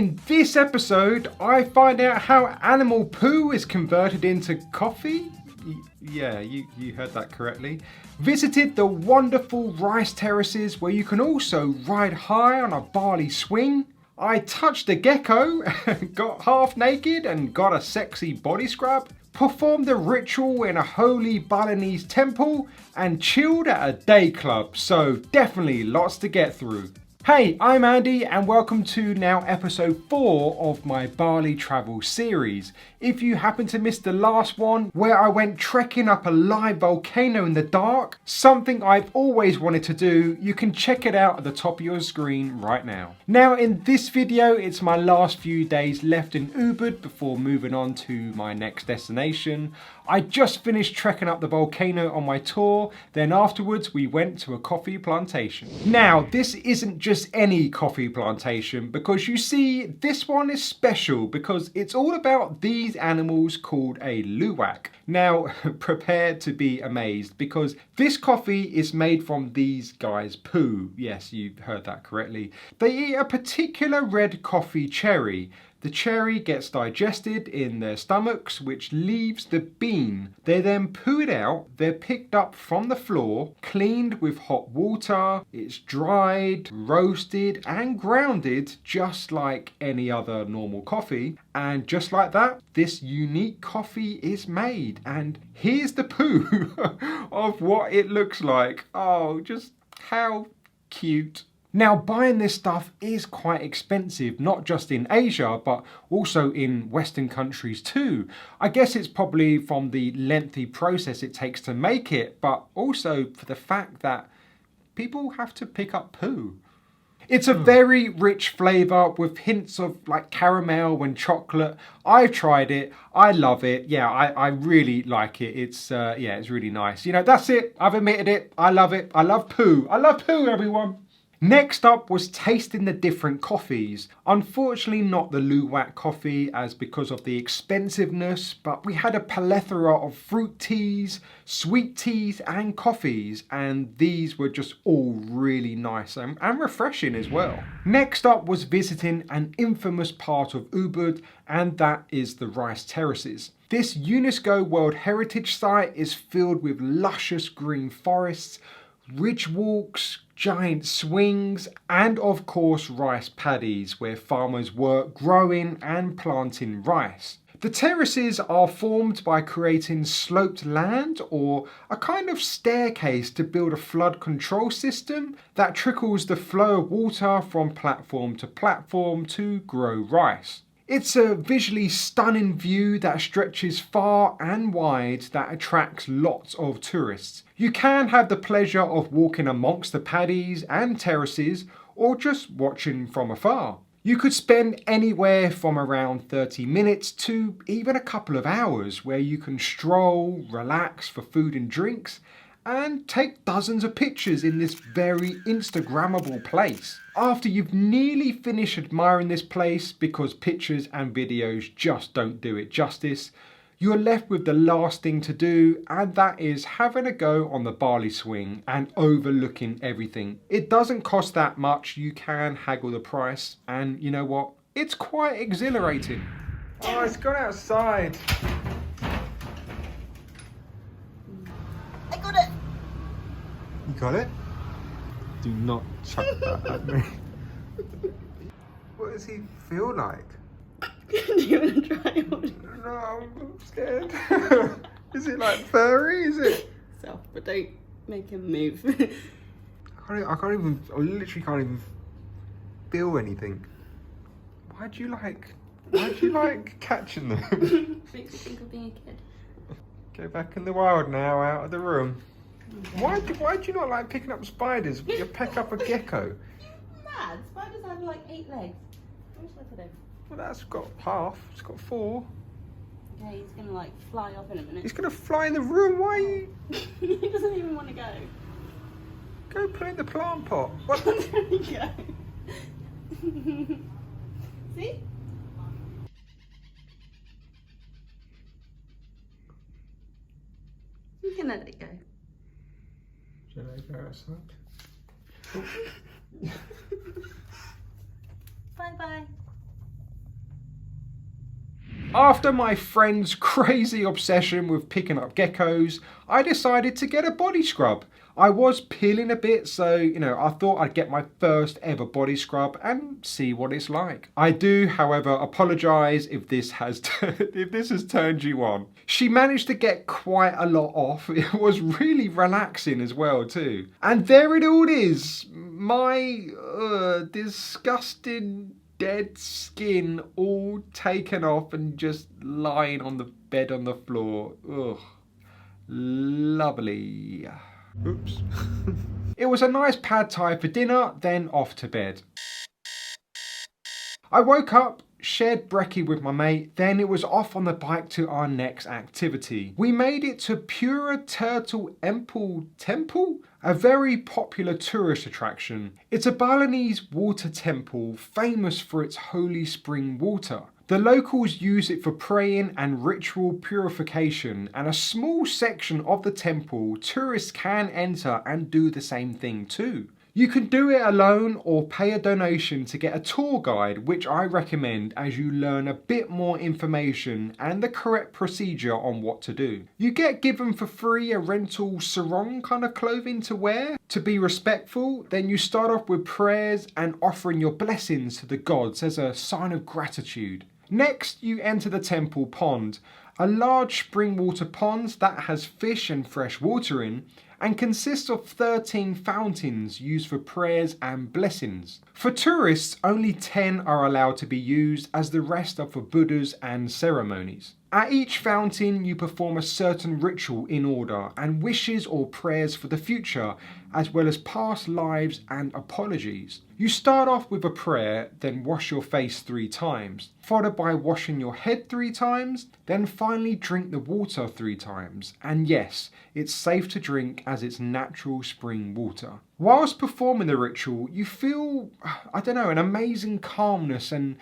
In this episode, I find out how animal poo is converted into coffee. Yeah, you heard that correctly. Visited the wonderful Rice Terraces where you can also ride high on a Bali swing. I touched a gecko, got half naked and got a sexy body scrub. Performed a ritual in a holy Balinese temple and chilled at a day club. So definitely lots to get through. Hey, I'm Andy and welcome to now episode 4 of my Bali travel series. If you happen to miss the last one where I went trekking up a live volcano in the dark, something I've always wanted to do, you can check it out at the top of your screen right now. Now in this video, it's my last few days left in Ubud before moving on to my next destination. I just finished trekking up the volcano on my tour, then afterwards we went to a coffee plantation. Now this isn't just any coffee plantation because you see this one is special because it's all about these animals called a luwak. Now prepare to be amazed because this coffee is made from these guys' poo. Yes, you heard that correctly. They eat a particular red coffee cherry. The cherry gets digested in their stomachs, which leaves the bean. They then poo it out. They're picked up from the floor, cleaned with hot water. It's dried, roasted and grounded just like any other normal coffee. And just like that, this unique coffee is made. And here's the poo of what it looks like. Oh, just how cute. Now buying this stuff is quite expensive, not just in Asia, but also in Western countries too. I guess it's probably from the lengthy process it takes to make it, but also for the fact that people have to pick up poo. It's a very rich flavour with hints of like caramel and chocolate. I've tried it. I love it. Yeah, I really like it. It's really nice. You know, that's it. I've admitted it. I love it. I love poo. I love poo, everyone. Next up was tasting the different coffees. Unfortunately not the Luwak coffee as because of the expensiveness, but we had a plethora of fruit teas, sweet teas and coffees, and these were just all really nice and refreshing as well. Next up was visiting an infamous part of Ubud, and that is the Rice Terraces. This UNESCO World Heritage Site is filled with luscious green forests, ridge walks, giant swings, and of course rice paddies where farmers work growing and planting rice. The terraces are formed by creating sloped land or a kind of staircase to build a flood control system that trickles the flow of water from platform to platform to grow rice. It's a visually stunning view that stretches far and wide that attracts lots of tourists. You can have the pleasure of walking amongst the paddies and terraces or just watching from afar. You could spend anywhere from around 30 minutes to even a couple of hours where you can stroll, relax for food and drinks, and take dozens of pictures in this very Instagrammable place. After you've nearly finished admiring this place because pictures and videos just don't do it justice, you're left with the last thing to do, and that is having a go on the Bali swing and overlooking everything. It doesn't cost that much, you can haggle the price, and you know what? It's quite exhilarating. Oh, it's gone outside. You got it? Do not chuck that at me. What does he feel like? Do you want to try it? No, I'm scared. Is it like furry? Is it? Soft, but don't make him move. I literally can't even feel anything. Why do you like catching them? Makes you think of being a kid. Go back in the wild now, out of the room. Why do you not like picking up spiders? You pick up a gecko. You mad? Spiders have like 8 legs. How much look at him? Well, that's got half. It's got 4. Okay, he's gonna like fly off in a minute. He's gonna fly in the room. Why are you? He doesn't even want to go. Go put it in the plant pot. What? There we go. See? You can let it go. Should I go outside? Bye bye. After my friend's crazy obsession with picking up geckos, I decided to get a body scrub. I was peeling a bit, so I thought I'd get my first ever body scrub and see what it's like. I do, however, apologise if this has turned you on. She managed to get quite a lot off. It was really relaxing as well too. And there it all is, my disgusting dead skin all taken off and just lying on the bed on the floor. Ugh, lovely. Oops. It was a nice pad thai for dinner, then off to bed. I woke up, shared brekkie with my mate, then it was off on the bike to our next activity. We made it to Pura Turtle Temple, a very popular tourist attraction. It's a Balinese water temple famous for its holy spring water. The locals use it for praying and ritual purification, and a small section of the temple tourists can enter and do the same thing too. You can do it alone or pay a donation to get a tour guide, which I recommend as you learn a bit more information and the correct procedure on what to do. You get given for free a rental sarong kind of clothing to wear to be respectful. Then you start off with prayers and offering your blessings to the gods as a sign of gratitude. Next, you enter the temple pond, a large spring water pond that has fish and fresh water in, and consists of 13 fountains used for prayers and blessings. For tourists, only 10 are allowed to be used, as the rest are for Buddhas and ceremonies. At each fountain, you perform a certain ritual in order and wishes or prayers for the future, as well as past lives and apologies. You start off with a prayer, then wash your face 3 times, followed by washing your head 3 times, then finally drink the water 3 times. And yes, it's safe to drink as it's natural spring water. Whilst performing the ritual, you feel, an amazing calmness and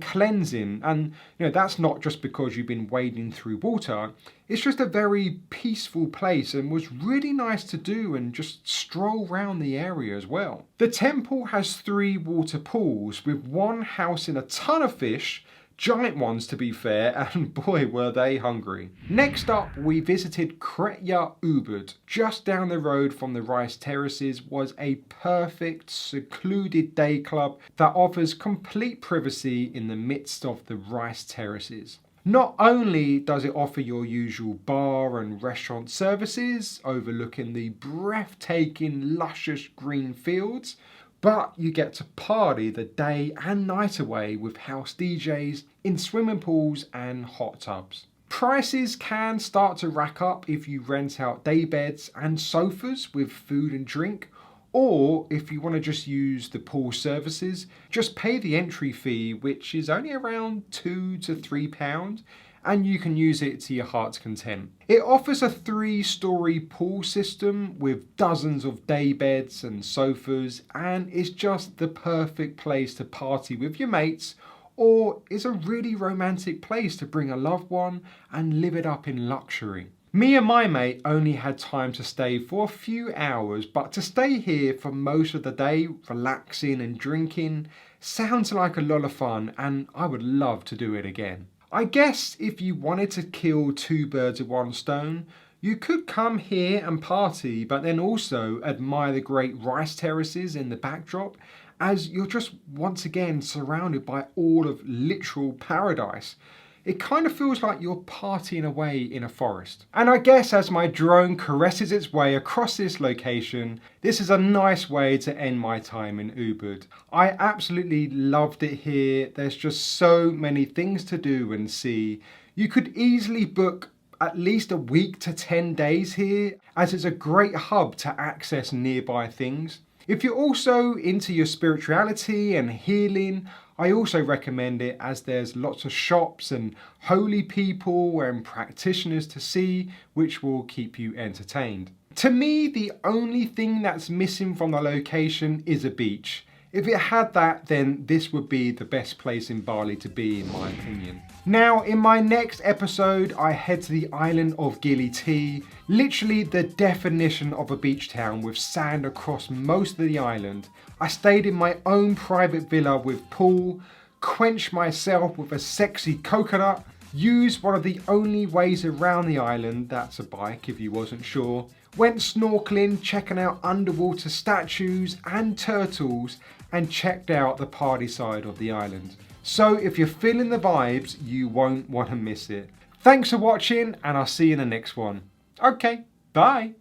cleansing. And that's not just because you've been wading through water. It's just a very peaceful place and was really nice to do and just stroll around the area as well. The temple has 3 water pools, with one housing a ton of fish, giant ones to be fair, and boy were they hungry. Next up, we visited Kretya Ubud. Just down the road from the Rice Terraces was a perfect secluded day club that offers complete privacy in the midst of the Rice Terraces. Not only does it offer your usual bar and restaurant services overlooking the breathtaking luscious green fields, but you get to party the day and night away with house DJs in swimming pools and hot tubs. Prices can start to rack up if you rent out day beds and sofas with food and drink, or if you want to just use the pool services, just pay the entry fee, which is only around £2 to £3, and you can use it to your heart's content. It offers a 3-story pool system with dozens of day beds and sofas, and it's just the perfect place to party with your mates, or is a really romantic place to bring a loved one and live it up in luxury. Me and my mate only had time to stay for a few hours, but to stay here for most of the day, relaxing and drinking, sounds like a lot of fun, and I would love to do it again. I guess if you wanted to kill 2 birds with 1 stone, you could come here and party, but then also admire the great rice terraces in the backdrop, as you're just once again surrounded by all of literal paradise. It kind of feels like you're partying away in a forest. And I guess as my drone caresses its way across this location, this is a nice way to end my time in Ubud. I absolutely loved it here. There's just so many things to do and see. You could easily book at least a week to 10 days here, as it's a great hub to access nearby things. If you're also into your spirituality and healing, I also recommend it, as there's lots of shops and holy people and practitioners to see, which will keep you entertained. To me, the only thing that's missing from the location is a beach. If it had that, then this would be the best place in Bali to be, in my opinion. Now, in my next episode, I head to the island of Gili T, literally the definition of a beach town with sand across most of the island. I stayed in my own private villa with pool, quenched myself with a sexy coconut, used one of the only ways around the island, that's a bike if you wasn't sure, went snorkeling, checking out underwater statues and turtles, and checked out the party side of the island. So if you're feeling the vibes, you won't want to miss it. Thanks for watching, and I'll see you in the next one. Okay, bye.